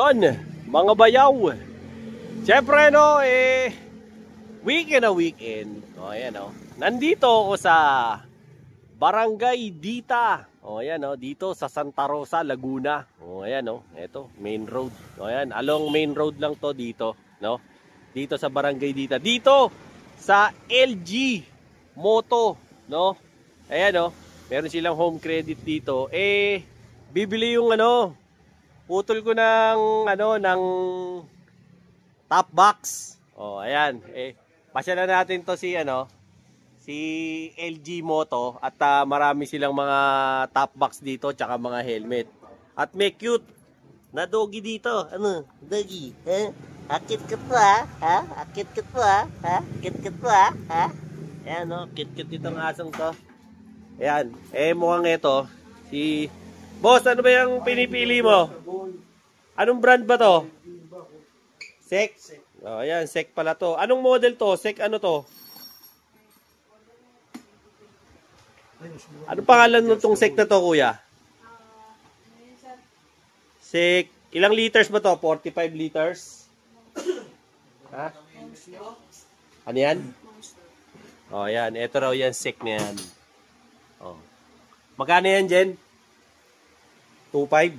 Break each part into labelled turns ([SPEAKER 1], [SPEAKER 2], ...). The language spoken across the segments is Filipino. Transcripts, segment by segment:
[SPEAKER 1] Yon, mga bayaw. Siyempre no, weekend na weekend. O ayan o. Nandito ako sa Barangay Dita. O ayan o, dito sa Santa Rosa, Laguna. O ayan o, eto, main road. O ayan, along main road lang to dito, no? Dito sa Barangay Dita. Dito sa LG Moto, no? Ayan o, meron silang home credit dito. Bibili yung putol ko ng top box. Oh, ayan. Pasyalan natin to si LG Moto at marami silang mga top box dito tsaka mga helmet. At may cute na doggy dito. Ano? Doggy, ha? Akit ka pa, ha? Akit ka pa, ha? Akit ka pa, ha? Ayan, no? Cute itong asong to. Ayan. Mukhang ito si Boss, ano ba yung pinipili mo? Anong brand ba to? Sek? Oh, ayan, Sek pala to. Anong model to? Sek ano to? Anong pangalan ng tong Sek na to, kuya? Sek, ilang liters ba to? 45 liters? Ha? Ano yan? Oh, ayan. Ito raw yan, Sek na yan. Oh. Magkano yan, Jen? 2.5.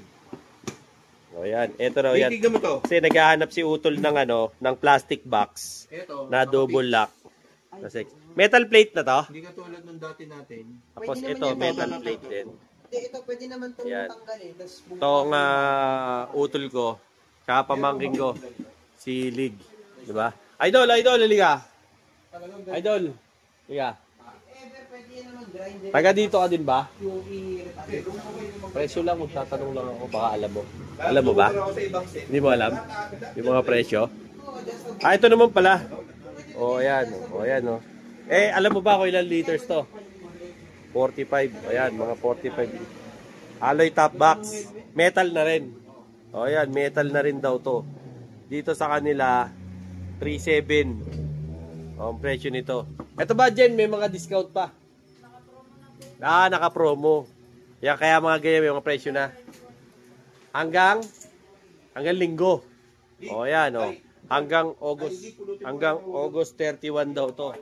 [SPEAKER 1] O yan, ito raw yan. Kasi naghahanap si Utol ng plastic box na double lock. Kasi metal plate na to.
[SPEAKER 2] Hindi katulad nung dati natin.
[SPEAKER 1] Tapos ito, metal plate din.
[SPEAKER 3] Ito pwede naman itong tanggalin.
[SPEAKER 1] Itong Utol ko, tsaka pamangking ko, si Lig. Diba? Idol, liga. Idol, liga. Taga dito ka din ba? Presyo lang, magtatanong lang ako, baka alam mo. Alam mo ba? Hindi mo alam? Yung mga presyo? Ito naman pala. Ayan. Ayan. Alam mo ba kung ilang liters to? 45. Ayan, mga 45. Alloy top box. Metal na rin. Ayan, metal na rin daw to. Dito sa kanila, 3.7. Ang presyo nito. Ito ba, Jen? May mga discount pa. Naka-promo. Yan, kaya mga ganyan, may mga presyo na. Hanggang linggo. Ayan, Hanggang August 31 daw to.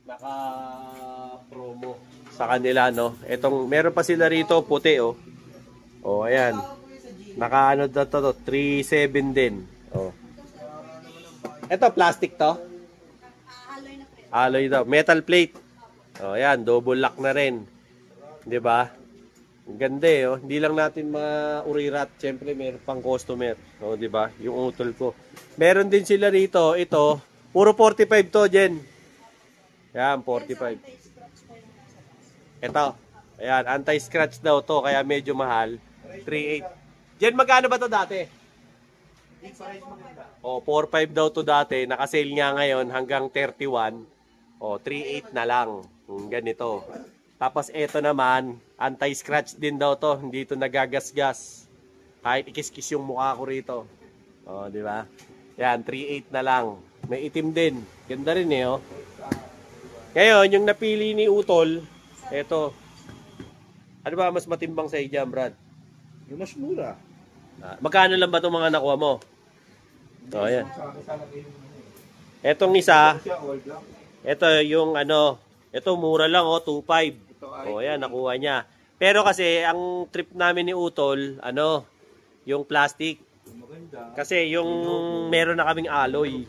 [SPEAKER 1] Naka-promo sa kanila, no? Meron pa sila rito, puti, ayan. Naka-ano daw to, 3.7 din. Ito, plastic to? Alloy daw. Metal plate. Ayan, double lock na rin. 'Di ba? Ang ganda Hindi lang natin maurirat, syempre meron pang customer, 'di ba? Yung Utol ko. Meron din sila rito, ito, puro 45 to, Jen. Yan, 45. Ito. Ayan, anti-scratch daw to, kaya medyo mahal. 3.8. Jen, magkano ba to dati? 4.5 daw to dati, naka-sale nga ngayon hanggang 31. 3.8 na lang. Ganito. Tapos ito naman, anti-scratch din daw to. Hindi ito nagagasgas. Kahit ikis-kis yung mukha ko rito. Di ba? Yan, 3.8 na lang. May itim din. Ganda rin Ngayon, yung napili ni Utol, ito. Ano ba mas matimbang sa iyo, Brad?
[SPEAKER 2] Yung mas mura.
[SPEAKER 1] Magkano lang ba itong mga nakuha mo? Ayan. Etong isa, ito yung ito mura lang 2.5. Ayan, nakuha niya. Pero kasi ang trip namin ni Utol, yung plastic. Kasi yung meron na kaming alloy.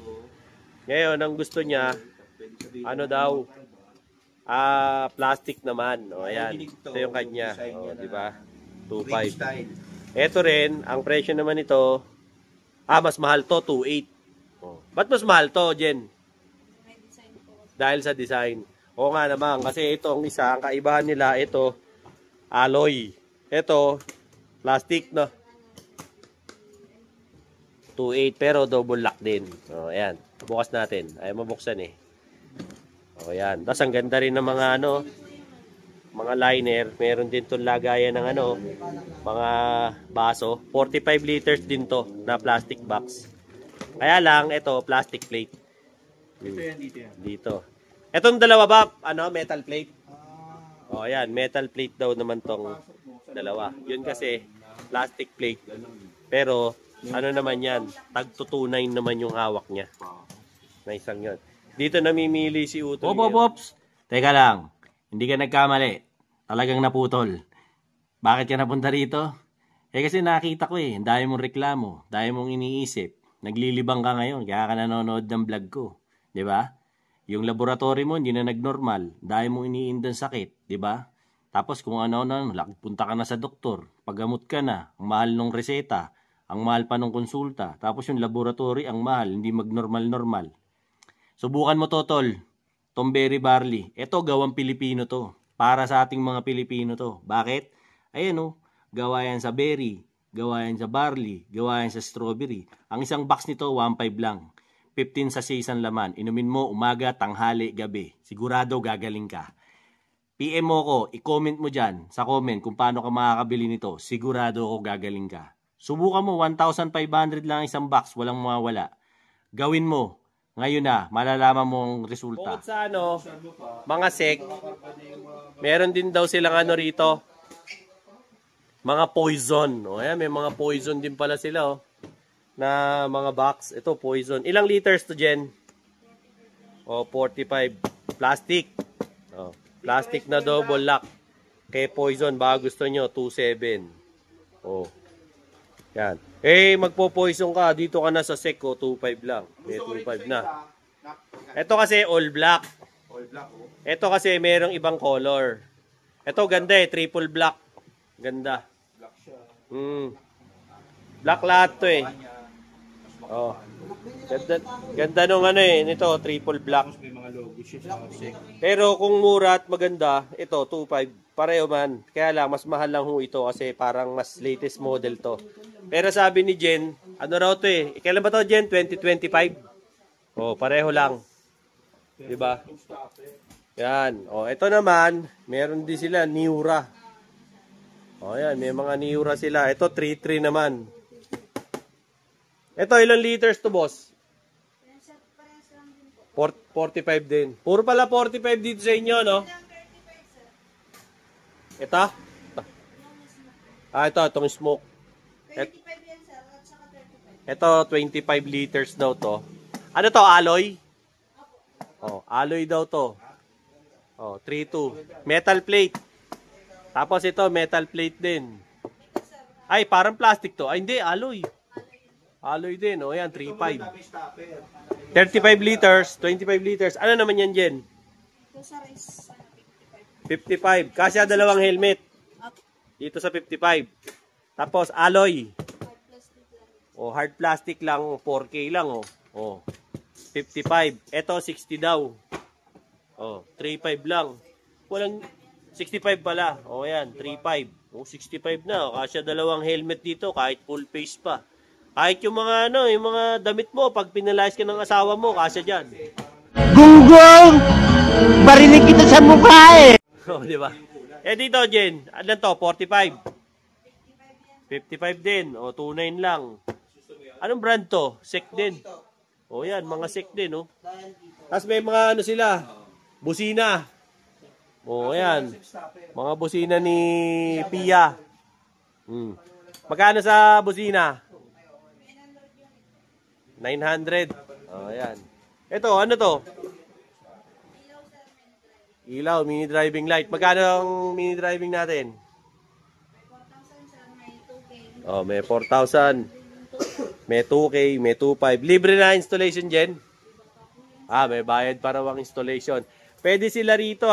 [SPEAKER 1] Ngayon, ang gusto niya, plastic naman. Ayan, ito yung kanya. Di ba? 2.5. Ito rin, ang presyo naman ito, mas mahal to, 2.8. Ba't mas mahal to, Jen? Dahil sa design. Oo nga naman, kasi ito ang isa, ang kaibahan nila, ito, alloy. Ito, plastic, no? 2.8, pero double lock din. Ayan, bukas natin. Ayaw mabuksan ayan. Tapos ang ganda rin ng mga mga liner. Meron din itong lagayan ng mga baso. 45 liters din to na plastic box. Kaya lang, ito, plastic plate.
[SPEAKER 2] Ito yan,
[SPEAKER 1] dito. Etong dalawa ba, metal plate? Ayan, metal plate daw naman tong dalawa. Yun kasi, plastic plate. Pero, Ano naman yan? Tagtutunay naman yung hawak niya. Na isang yun. Dito namimili si Utoy.
[SPEAKER 4] Ops. Teka lang. Hindi ka nagkamali. Talagang naputol. Bakit ka napunta rito? Kasi nakita ko Ang dami mong reklamo. Dami mong iniisip. Naglilibang ka ngayon. Kaya ka nanonood ng vlog ko. Di ba? Yung laboratory mo hindi na nagnormal. Dami mong iniindang sakit. Di ba? Tapos kung ano-ano, punta ka na sa doktor. Paggamot ka na. Ang mahal ng reseta. Ang mahal pa ng konsulta. Tapos yung laboratory, ang mahal. Hindi mag-normal-normal. Subukan mo to, tol. Tom Berry Barley. Ito, gawang Pilipino to. Para sa ating mga Pilipino to. Bakit? Ayan gawa yan sa berry. Gawa yan sa barley. Gawa yan sa strawberry. Ang isang box nito, 1.5 lang. 15 sa isang laman. Inumin mo umaga, tanghali, gabi. Sigurado gagaling ka. PM mo ko, i-comment mo dyan sa comment kung paano ka makakabili nito. Sigurado ako gagaling ka. Subukan mo, 1,500 lang isang box, walang mawawala. Gawin mo. Ngayon na, malalaman mo ang resulta.
[SPEAKER 1] Bukod sa mga sek, meron din daw silang rito. Mga poison. Ayan, may mga poison din pala sila na mga box. Ito, poison. Ilang liters to, Jen? 45. Plastic. Plastic na double lock. Kay poison, baka gusto nyo, 2.7. Yan. Magpo-poison ka. Dito ka na sa sec, 2.5 lang. May 2.5 na. Ito kasi all black. Ito kasi merong ibang color. Ito ganda triple black. Ganda. Black lahat to Ganda nung nito, triple black. Pero kung mura at maganda, ito 2.5. Pareho man. Kaya lang mas mahal lang ito kasi parang mas latest model to. Pero sabi ni Jen, ano raw to Kailan ba to, Jen? 2025? Pareho lang. Diba? Yan. Ito naman, meron din sila Niura. Yan, may mga Niura sila. Ito 3.3 naman. Ito ilang liters to, boss? 45 din. Puro pala 45 dito sa inyo, no? Ito? Itong smoke.
[SPEAKER 5] 25 yan, sir. At saka 35.
[SPEAKER 1] Ito, 25 liters daw to. Ano to, alloy? Alloy daw to. 3.2. Metal plate. Tapos ito, metal plate din. Ay, parang plastic to. Ay, hindi, alloy. Alloy din. Yan, 3.5. 35 liters, 25 liters. Ano naman yan, Jen?
[SPEAKER 5] Ito, sir, is
[SPEAKER 1] 55. Kasya dalawang helmet. Dito sa 55. Tapos, alloy. Hard plastic lang. 4K lang, 55. Ito, 60 daw. 3.5 lang. Walang 65 pala. Yan, 3.5. 65 na. Kasya dalawang helmet dito kahit full face pa. Kahit yung mga yung mga damit mo pag pinalayas ka ng asawa mo, kasya diyan.
[SPEAKER 4] Gunggong! Barinig kita sa mukha
[SPEAKER 1] Di ba? Dito, Jen, ano to? 45. 55 din. 29 lang. Anong brand to? Sek din. Yan, mga sek din, Tapos may mga sila. Busina. Yan. Mga busina ni Pia. Magkano sa busina? 900. Yan. Ito, ano to? Ilaw, mini driving light. Magkano ang mini driving natin? May 4,000. May 2K, may 2,500. Libre na installation, Jen? May bayad para ang installation. Pwede sila rito,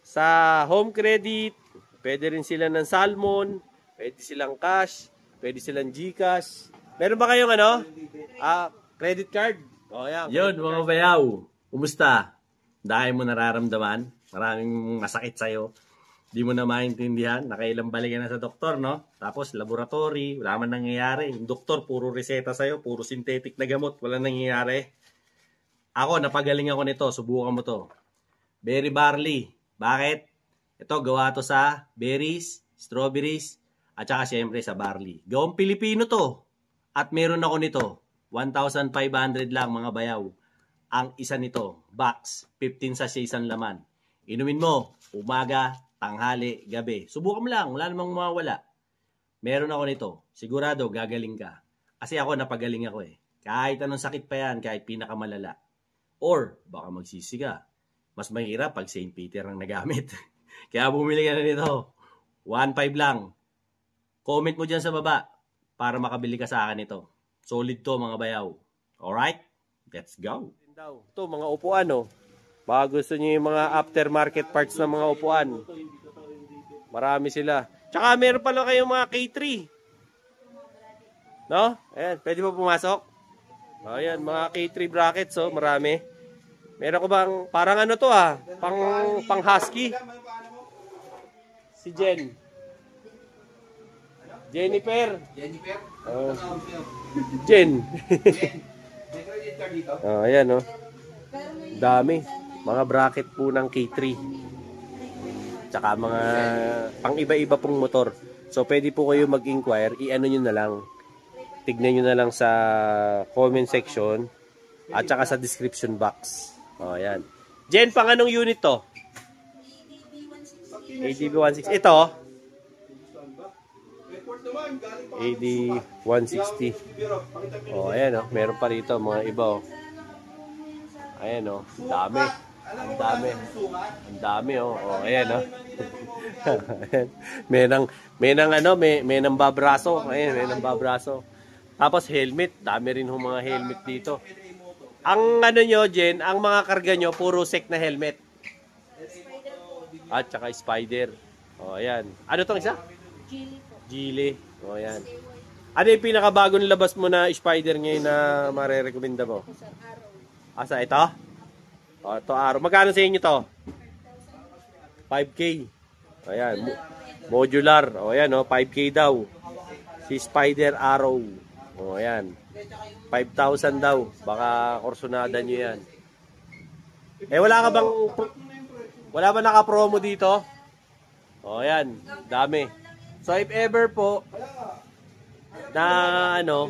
[SPEAKER 1] sa home credit. Pwede rin sila ng Salmon. Pwede silang cash. Pwede silang GCash. Meron ba kayong credit card? Yan.
[SPEAKER 4] Yun, mga bayaw. Kumusta? Dahil mo nararamdaman, maraming masakit sa'yo. Di mo na maintindihan, nakailang balik ka na sa doktor, no? Tapos laboratory, wala man nangyayari. Yung doktor, puro reseta sa'yo, puro synthetic na gamot, wala nangyayari. Ako, napagaling ako nito, subukan mo to. Berry barley. Bakit? Ito, gawa to sa berries, strawberries, at saka siyempre sa barley. Gawang Pilipino to. At meron ako nito, 1,500 lang mga bayaw. Ang isa nito, box, 15 sa isang laman. Inumin mo, umaga, tanghali, gabi. Subukan mo lang, wala namang mawawala. Meron ako nito, sigurado gagaling ka. Kasi ako napagaling ako eh. Kahit anong sakit pa yan, kahit pinakamalala. Or baka magsisiga. Mas mahirap pag St. Peter ang nagamit. Kaya bumili ka na nito. 1.5 lang. Comment mo dyan sa baba para makabili ka sa akin ito. Solid to mga bayaw. Alright? Let's go.
[SPEAKER 1] Ito, mga upuan, oh. Baka gusto niyo yung mga aftermarket parts ng mga upuan. Marami sila. Tsaka meron pala kayong mga K3. No? Ayan, pwede mo pumasok? Ayan, mga K3 brackets, oh. Marami. Meron ko bang, parang ano to ah, pang husky. Si Jen. Jennifer.
[SPEAKER 2] Jennifer?
[SPEAKER 1] Oh. Jen.
[SPEAKER 2] May credit card dito?
[SPEAKER 1] Oh, ayan, oh. Dami. Mga bracket po ng K3. Tsaka mga pang iba-iba pong motor. So, pwede po kayo mag-inquire. I-ano nyo na lang. Tignan nyo na lang sa comment section. At saka sa description box. Oh, ayan. Jen, pang anong unit to? ADB 160. Ito, oh. AD160. Oh, ayan, oh. Meron pa rito mga iba, oh. Ayan, oh. Dami. Ang dami. Ang dami, oh. Oh, ayan, oh. may nang babraso. Ayan, may nang babraso. Tapos helmet. Dami rin yung mga helmet dito. Ang ano nyo, Jen, ang mga karga nyo, puro sek na helmet. At saka spider. O, ayan. Ano tong isa? Gili. O, ayan. Ano yung pinakabagong labas mo na spider ngayon na marerekomenda mo? Asa, ito? O, ito araw. Magkano sa inyo to? 5K. Ayan. Modular. O, ayan, o. 5K daw. Si Spider Arrow. O, ayan. 5,000 daw. Baka kursonada nyo yan. Eh, wala ba naka-promo dito? O, ayan. Dami. So, if ever po na, ano,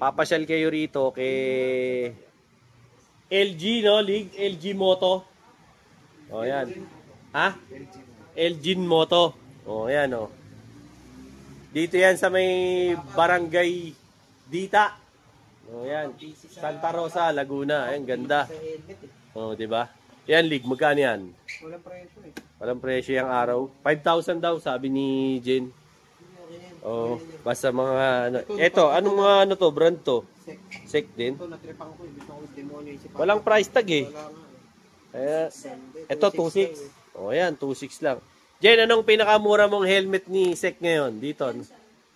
[SPEAKER 1] papasyal kayo rito kay LG, no? League, LG Moto. O, ayan. Ha? LG Moto. O, ayan, o. Dito yan sa may Barangay Dita. O, yan. Santa Rosa, Laguna. Ayan, ganda. O, diba? Yan, League. Magkano yan?
[SPEAKER 3] Walang presyo eh.
[SPEAKER 1] Walang presyo yung araw. 5,000 daw, sabi ni Jen. O, basta mga, ano. Eto, anong mga, ano to, brand to? Sek din.
[SPEAKER 3] Ito, natripan ko. Gusto ko demonyo yung sipa.
[SPEAKER 1] Walang price tag eh.
[SPEAKER 3] Wala nga.
[SPEAKER 1] Kaya, eto, 2,600. O, yan, 2,600 lang. Jen, anong pinakamura mong helmet ni Sek ngayon? Dito.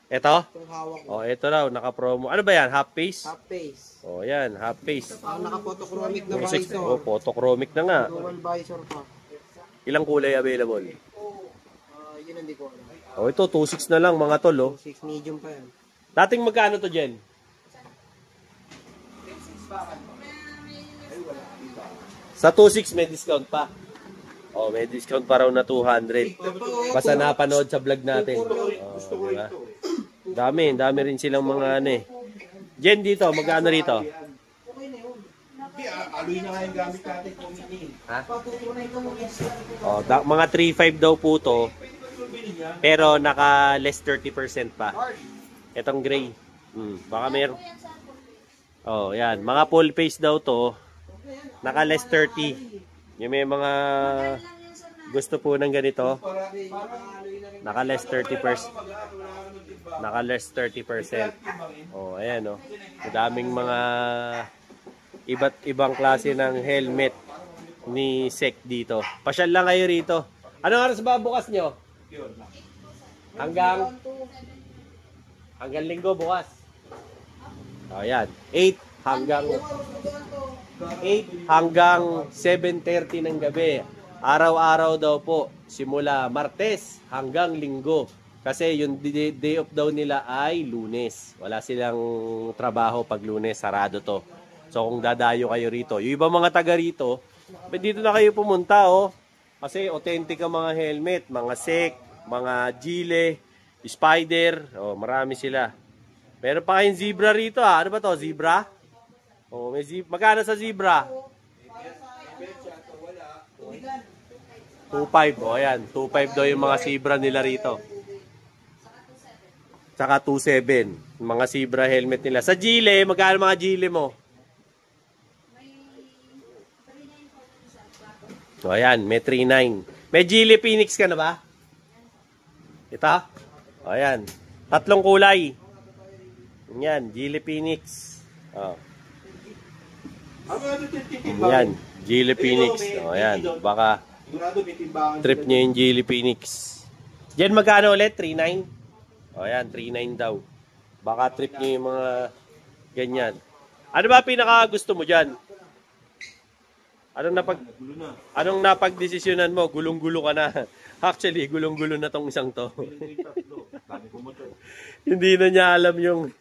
[SPEAKER 1] Eto?
[SPEAKER 3] Itong hawak ko.
[SPEAKER 1] O, eto raw, naka-promo. Ano ba yan? Half face?
[SPEAKER 3] Half face.
[SPEAKER 1] O, yan, half face.
[SPEAKER 3] Ang naka-photochromic na
[SPEAKER 1] 2,600.
[SPEAKER 3] visor.
[SPEAKER 1] O, photochromic na nga.
[SPEAKER 3] Dual visor pa.
[SPEAKER 1] Ilang kulay available?
[SPEAKER 3] Yun hindi ko alam.
[SPEAKER 1] O, ito, 2,600 na lang, mga tol, oh.
[SPEAKER 3] 6 medium pa yan.
[SPEAKER 1] Dating magkano to, Jen? Sa 2,600 may discount pa. O, may discount pa raw na 200. Basta napanood sa vlog natin. O, diba? Dami rin silang mga ano eh. Jen, dito, magkano rito?
[SPEAKER 2] Aloy na nga yung gamit natin.
[SPEAKER 1] Ha? O, mga 3,500 daw po to. Pero naka less 30% pa. Itong gray. Baka meron. Oh, yan. Mga full face daw to. Naka less 30. Yung may mga gusto po ng ganito. Naka less 30%. Naka less 30%. Oh, ayan oh. Madaming mga iba't ibang klase ng helmet ni Sek dito. Pasyal lang kayo rito. Anong oras ba bukas nyo? Hanggang linggo bukas. Oh, yan. 8 hanggang 7:30 ng gabi. Araw-araw daw po. Simula Martes hanggang Linggo. Kasi yung day off daw nila ay Lunes. Wala silang trabaho pag Lunes. Sarado to. So kung dadayo kayo rito. Yung ibang mga taga rito, dito na kayo pumunta, oh. Kasi authentic ang mga helmet. Mga Sek, mga Gile, Spider. Oh, marami sila. Meron pa kayong zebra rito, ah. Ano ba to? Zebra? Oh, may zebra. Magkano sa zebra? 2,500. O, ayan. 2,500 daw yung mga zebra nila rito. Tsaka 2.7. Mga Zebra helmet nila. Sa Gile, magkano mga Gile mo?
[SPEAKER 5] May 39 po dun sir.
[SPEAKER 1] O ayan, may 3.9. May Gile Phoenix ka na ba? Ito? O ayan. 3 kulay. Yan, Gile Phoenix. O. Yan, Gile Phoenix. O ayan, baka trip nyo yung Gile Phoenix. Yan magkano ulit? 3.9? O ayan, 3.9 daw. Baka trip nyo yung mga ganyan. Ano ba pinaka gusto mo dyan? Anong napagdesisyonan mo? Gulong-gulo ka na. Actually, gulong-gulo na tong isang to. Hindi na niya alam yung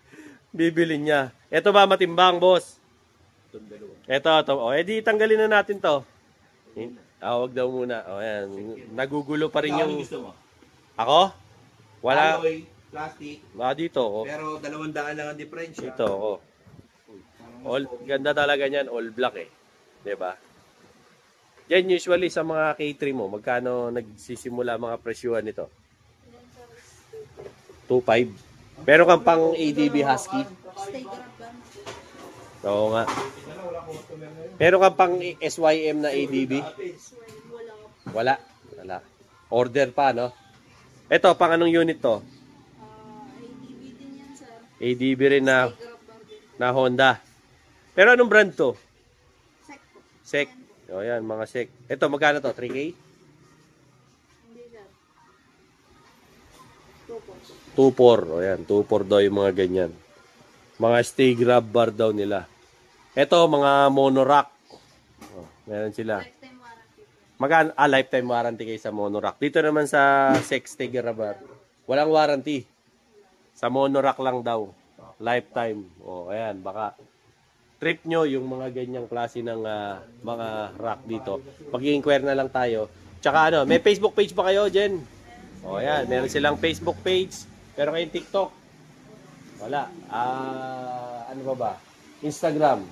[SPEAKER 1] bibili niya. Ito ba matimbang, boss? Ito. O, edi tanggalin na natin to. Wag daw muna. O, ayan. Nagugulo pa rin yung... Ako? Wala.
[SPEAKER 2] Alloy, plastic.
[SPEAKER 1] Dito ako.
[SPEAKER 2] Pero 200 lang ang difference.
[SPEAKER 1] Dito ako. Ganda talaga niyan. All black eh. Diba? Yan usually sa mga K3 mo, magkano nagsisimula mga presyuhan nito? 2.5. Meron kang pang ADB Husky?
[SPEAKER 5] Stay grab lang.
[SPEAKER 1] Oo nga. Meron kang pang SYM na ADB?
[SPEAKER 5] Wala.
[SPEAKER 1] Wala. Order pa, no? Ito, pang anong unit to?
[SPEAKER 5] ADB din yan sir.
[SPEAKER 1] ADB rin na,
[SPEAKER 5] Stay grab lang din.
[SPEAKER 1] na Honda. Pero anong brand to?
[SPEAKER 5] Sec po.
[SPEAKER 1] SEC. O yan, mga SEC. Ito, magkano to? 3K?
[SPEAKER 5] Hindi sir. 2 po.
[SPEAKER 1] 2.4. O yan, 2.4 daw yung mga ganyan. Mga stay grab bar daw nila. Ito, mga monorack. O, meron sila.
[SPEAKER 5] Lifetime warranty po.
[SPEAKER 1] Magkano? Lifetime warranty kayo sa monorack. Dito naman sa SEC stay grab bar. Walang warranty. Sa monorack lang daw. Lifetime. O, ayan, baka trip nyo yung mga ganyang klase ng mga rack dito. Mag-i-inquire na lang tayo. Tsaka ano, may Facebook page ba kayo, Jen? O yan, meron silang Facebook page. Pero kayong TikTok? Wala. Ano ba? Instagram?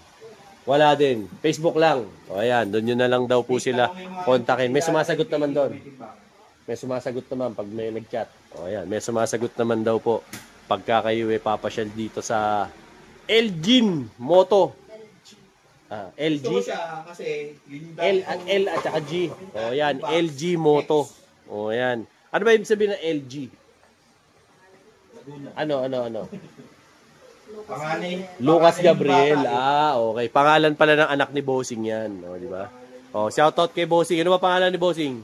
[SPEAKER 1] Wala din. Facebook lang. O yan, doon yun na lang daw po sila kontakin. May sumasagot naman doon. May sumasagot naman pag may nag-chat. O yan, may sumasagot naman daw po pagka kayo papasyal dito sa Elgin Moto. LG.
[SPEAKER 2] Gusto ko siya kasi
[SPEAKER 1] L at saka G. O yan, LG Moto. O yan. Ano ba ibig sabihin ng LG? Ano? Lucas Gabriel. Okay. Pangalan pala ng anak ni Bossing yan. O, di ba? O, shoutout kay Bossing. Ano ba pangalan ni Bossing?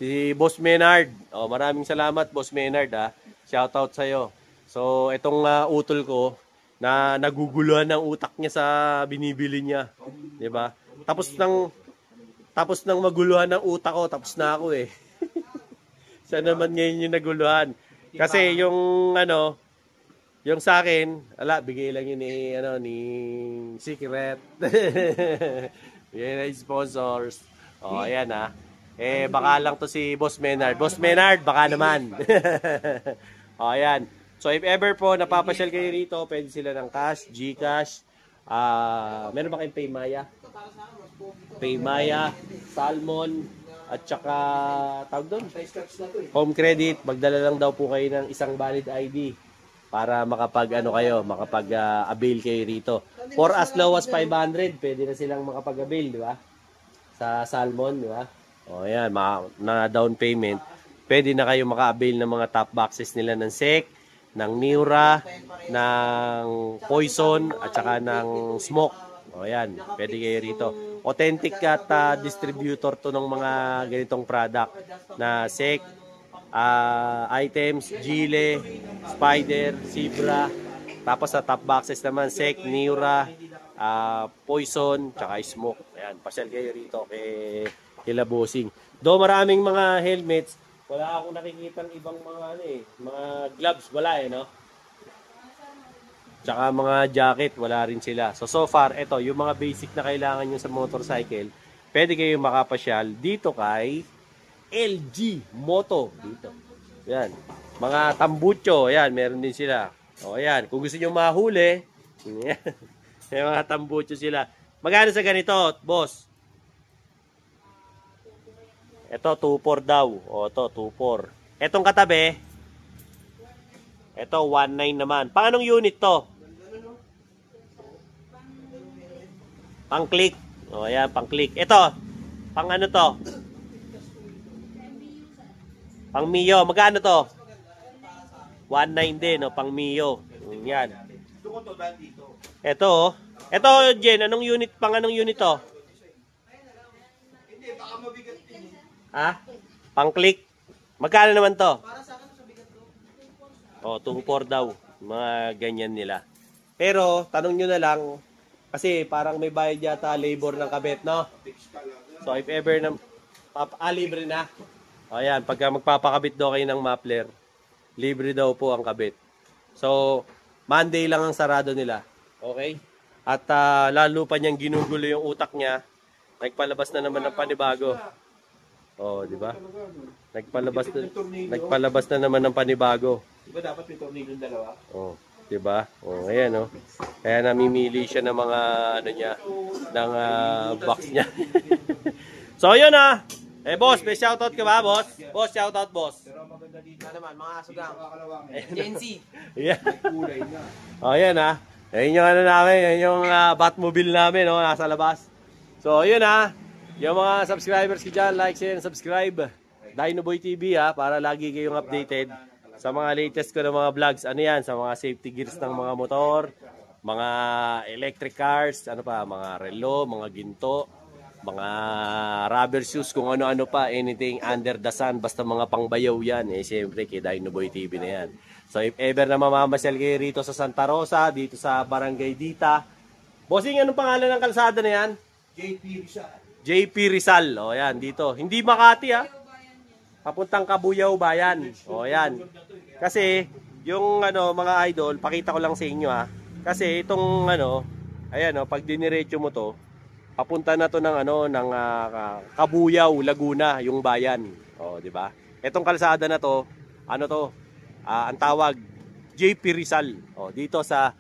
[SPEAKER 1] Si Boss Menard. O, maraming salamat, Boss Menard, ha. Shoutout sa'yo. So, itong utol ko, na naguguluhan ng utak niya sa binibili niya, 'di ba? Tapos nang maguluhan ng utak ko, tapos na ako eh. Siya naman ngayon yung naguluhan. Kasi yung yung sa akin, bigay lang yun ni Secret. Yan ay sponsors. Oh, ayan ha. Baka lang to si Boss Menard. Boss Menard, baka naman. Oh, ayan. So, if ever po napapasyal kayo rito, pwede sila ng cash, Gcash. Meron ba kayong Paymaya? Paymaya, Salmon, at saka, tawag doon? Home credit. Magdala lang daw po kayo ng isang valid ID para makapag-avail kayo rito. For as low as 500, pwede na silang makapag-avail, di ba? Sa Salmon, di ba? O, yan, na down payment. Pwede na kayo maka-avail ng mga top boxes nila ng SEC, ng Miura, ng Poison, at saka ng Smoke. O yan, pwede kayo rito. Authentic at distributor to ng mga ganitong product na SEC, items, Gile, Spider, Zebra. Tapos sa top boxes naman, SEC, Miura, Poison, tsaka Smoke. Ayan, pasyal kayo rito kila Bossing. Do maraming mga helmets, wala akong nakikitang ibang mga mga gloves, wala no? Tsaka mga jacket, wala rin sila. So far, ito, yung mga basic na kailangan nyo sa motorcycle, pwede kayo makapasyal dito kay LG Moto. Dito. Yan. Mga tambucho, yan, meron din sila. O, yan. Kung gusto nyo mahuli, yan. May mga tambucho sila. Magkano sa ganito, boss? Ito, 2.4 daw. O, ito, 2.4. Etong katabi, Ito, 1.9 naman. Pang anong unit to? Pang click. O, ayan, pang click. Ito, pang ano to? Pang Mio. Magkano to? 1.9 din, o, pang Mio. Yan.
[SPEAKER 2] Gusto ko to dahil dito.
[SPEAKER 1] Ito, oh. Ito, Jen, anong unit, pang anong unit to?
[SPEAKER 2] Hindi, baka mabigat din.
[SPEAKER 1] Ha? Pang click. Magkano naman to? Oh, 2.4 daw. Mga ganyan nila. Pero, tanong nyo na lang, kasi parang may bayad yata labor ng kabit, no? So, if ever na, libre na. O, yan, pagka magpapakabit daw kayo ng muffler, libre daw po ang kabit. So, Monday lang ang sarado nila. Okay? At lalo pa niyang ginugulo yung utak niya, nagpalabas na naman ng panibago. Oh, di ba? Nagpalabas na naman ng panibago.
[SPEAKER 2] Di ba dapat may tornilyo dalawa?
[SPEAKER 1] Oh, 'di ba? Oh, ayan oh. Kaya namimili siya ng mga ano niya, ng box niya. So, 'yun ah. Eh boss, may shoutout ka ba, boss? Boss, shoutout boss.
[SPEAKER 2] Pero maganda dito.
[SPEAKER 3] Ano naman, mga asugang.
[SPEAKER 2] Nakakalawang.
[SPEAKER 3] Gen Z.
[SPEAKER 1] Yeah.
[SPEAKER 2] May kulay na.
[SPEAKER 1] Oh, ayan ah. Ayun yung ano namin, ayun yung Batmobile namin, oh, nasa labas. So, 'yun ah. Yung mga subscribers ko dyan, like, share, and subscribe. Dinoboy TV ha, para lagi kayong updated sa mga latest ko ng mga vlogs. Ano yan, sa mga safety gears ng mga motor, mga electric cars, ano pa, mga relo, mga ginto, mga rubber shoes, kung ano-ano pa, anything under the sun, basta mga pangbayaw yan. Eh, siyempre, kay Dinoboy TV na yan. So, if ever na mamamasyal kayo rito sa Santa Rosa, dito sa Barangay Dita, bossing, anong pangalan ng kalsada na yan?
[SPEAKER 2] JP Rizal.
[SPEAKER 1] JP Rizal. O, yan, dito. Hindi Makati, ha? Papuntang Kabuyaw Bayan. O, yan. Kasi, yung, ano, mga idol, pakita ko lang sa inyo, ha? Kasi, itong, ano, ayan, o, pag diniretso mo to, papunta na to ng, ano, ng Kabuyaw, Laguna, yung bayan. O, di ba? Itong kalsada na to, ano to? Ang tawag, JP Rizal. O, dito sa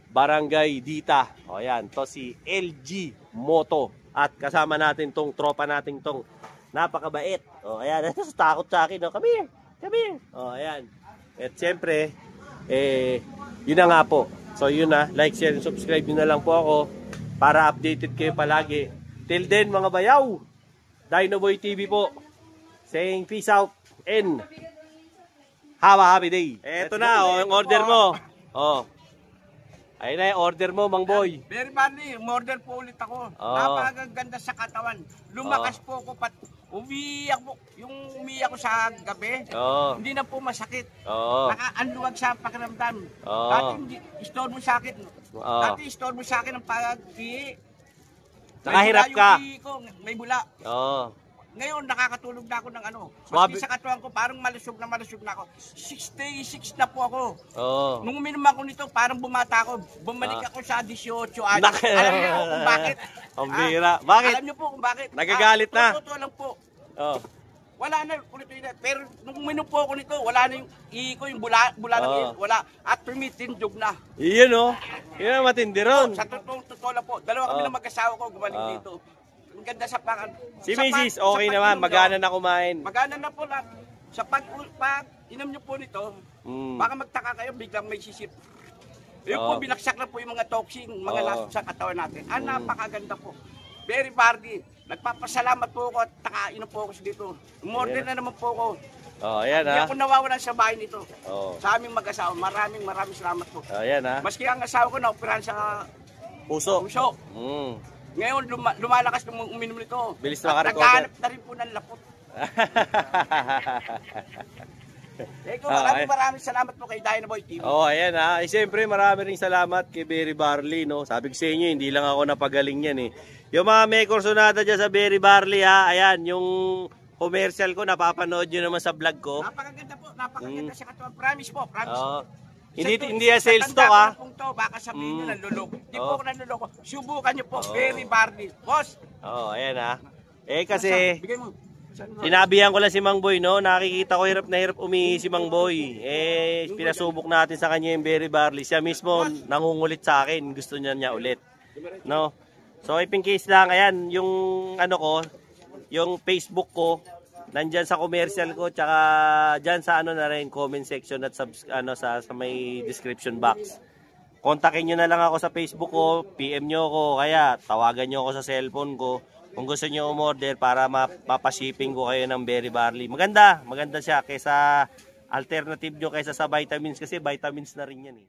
[SPEAKER 1] Barangay Dita. O, yan. To si LG Moto. At kasama natin tong tropa natin tong napakabait. O, ayan. Takot sa akin. O, come here. Come here. O, ayan. At syempre, yun na nga po. So, yun na. Like, share, and subscribe nyo na lang po ako para updated kayo palagi. Till then, mga bayaw, Dinoboy TV po. Saying peace out and have a happy day. Eto na, yung order mo. Oh. Ayun na yung order mo, Mang Boy.
[SPEAKER 6] Very funny, order po ulit ako.
[SPEAKER 1] Oo.
[SPEAKER 6] Napakaganda sa katawan. Lumakas po ako, umiiyak po. Yung umiiyak ko sa gabi,
[SPEAKER 1] Oo.
[SPEAKER 6] hindi na po masakit.
[SPEAKER 1] Oo.
[SPEAKER 6] Nakaanluwag sa pakiramdam.
[SPEAKER 1] Oo.
[SPEAKER 6] Dati hindi, istorbo sa akin.
[SPEAKER 1] Oo.
[SPEAKER 6] Dati istorbo sa akin ang pag-ihi.
[SPEAKER 1] Nakahirap ka.
[SPEAKER 6] Yung ihi ko, may bula.
[SPEAKER 1] Oo.
[SPEAKER 6] Ngayon, nakakatulog na ako ng ano.
[SPEAKER 1] Swabe.
[SPEAKER 6] Maski sa katawan ko, parang malusog na ako. 66 na po ako.
[SPEAKER 1] Oo.
[SPEAKER 6] Nung uminom ako nito, parang bumata ako. Bumalik ako sa 18 anos.
[SPEAKER 1] Nak-
[SPEAKER 6] Alam niyo po kung bakit?
[SPEAKER 1] Ang bira. Bakit?
[SPEAKER 6] Alam niyo po kung bakit?
[SPEAKER 1] Nagagalit na.
[SPEAKER 6] Totoo lang po.
[SPEAKER 1] Oh.
[SPEAKER 6] Wala na, ulit na. Pero nung uminom po ako nito, wala na yung ihi ko, yung bula ng
[SPEAKER 1] Oo.
[SPEAKER 6] ihi. Wala. At tumitindog na.
[SPEAKER 1] Iyon oh. Yun ang matindi ron.
[SPEAKER 6] Sa totoo lang po. Dalawa kami
[SPEAKER 1] Oo.
[SPEAKER 6] ng mag-asawa ko gumaling
[SPEAKER 1] Oo.
[SPEAKER 6] dito. Ang ganda sa pakan.
[SPEAKER 1] Si
[SPEAKER 6] sa
[SPEAKER 1] Mrs.
[SPEAKER 6] pag-
[SPEAKER 1] okay
[SPEAKER 6] sa
[SPEAKER 1] naman.
[SPEAKER 6] pag-inom
[SPEAKER 1] Magana
[SPEAKER 6] nyo,
[SPEAKER 1] na kumain.
[SPEAKER 6] Magana na po lang. Sa pag-inom nyo po nito,
[SPEAKER 1] Mm.
[SPEAKER 6] baka magtaka kayo, biglang may sisip. Yung
[SPEAKER 1] Oo.
[SPEAKER 6] po, binaksak na po yung mga toxin, mga
[SPEAKER 1] Oo.
[SPEAKER 6] lasa sa katawan natin. Napakaganda po. Very party. Nagpapasalamat po ako at nakainom po ako dito. Umorder na naman po ako.
[SPEAKER 1] Oh, ayan
[SPEAKER 6] Hindi
[SPEAKER 1] ha.
[SPEAKER 6] ako nawawalan sa bahay nito.
[SPEAKER 1] Oh.
[SPEAKER 6] Sa aming mag-asawa, maraming salamat po.
[SPEAKER 1] Oh, ayan ha.
[SPEAKER 6] Maski ang asawa ko na-operahan sa
[SPEAKER 1] Puso.
[SPEAKER 6] puso.
[SPEAKER 1] Mm.
[SPEAKER 6] Ngayon, lumalakas nung uminom nito.
[SPEAKER 1] Bilis na
[SPEAKER 6] At
[SPEAKER 1] makarecover.
[SPEAKER 6] naghahanap na rin po ng lapot. Eko, maraming salamat po kay Dinoboy TV.
[SPEAKER 1] Oh, ayan ha. Siyempre, marami ring salamat kay Berry Barley, no. Sabi ko sa inyo, hindi lang ako napagaling yan eh. Yung mga may kursonada dyan sa Berry Barley ha, ayan, yung commercial ko, napapanood nyo naman sa vlog ko.
[SPEAKER 6] Napakaganda po, napakaganda sa katawan. Promise po, promise.
[SPEAKER 1] Oh. Hindi yan sales talk ha.
[SPEAKER 6] To, baka sabihin nyo nanluloko. Hindi
[SPEAKER 1] Oh.
[SPEAKER 6] po ako nanluloko. Subukan nyo po,
[SPEAKER 1] Oh.
[SPEAKER 6] Berry Barley. Boss,
[SPEAKER 1] Oh, ayan ha. Kasi,
[SPEAKER 6] bigay mo. Saan mo?
[SPEAKER 1] sinabihan ko lang si Mang Boy, no? Nakikita ko hirap na hirap umihi si Mang Boy. Pinasubok natin sa kanya yung Berry Barley. Siya mismo nangungulit sa akin. Gusto niya ulit. No? So, if in case lang, ayan, yung ano ko, yung Facebook ko, nandyan sa commercial ko, tsaka dyan sa ano na rin, comment section at sa may description box. Kontakin nyo na lang ako sa Facebook ko, PM nyo ako, kaya tawagan nyo ako sa cellphone ko kung gusto nyo umorder para mapashipping ko kayo ng berry barley. Maganda siya kaysa alternative nyo kaysa sa vitamins kasi vitamins na rin yan eh.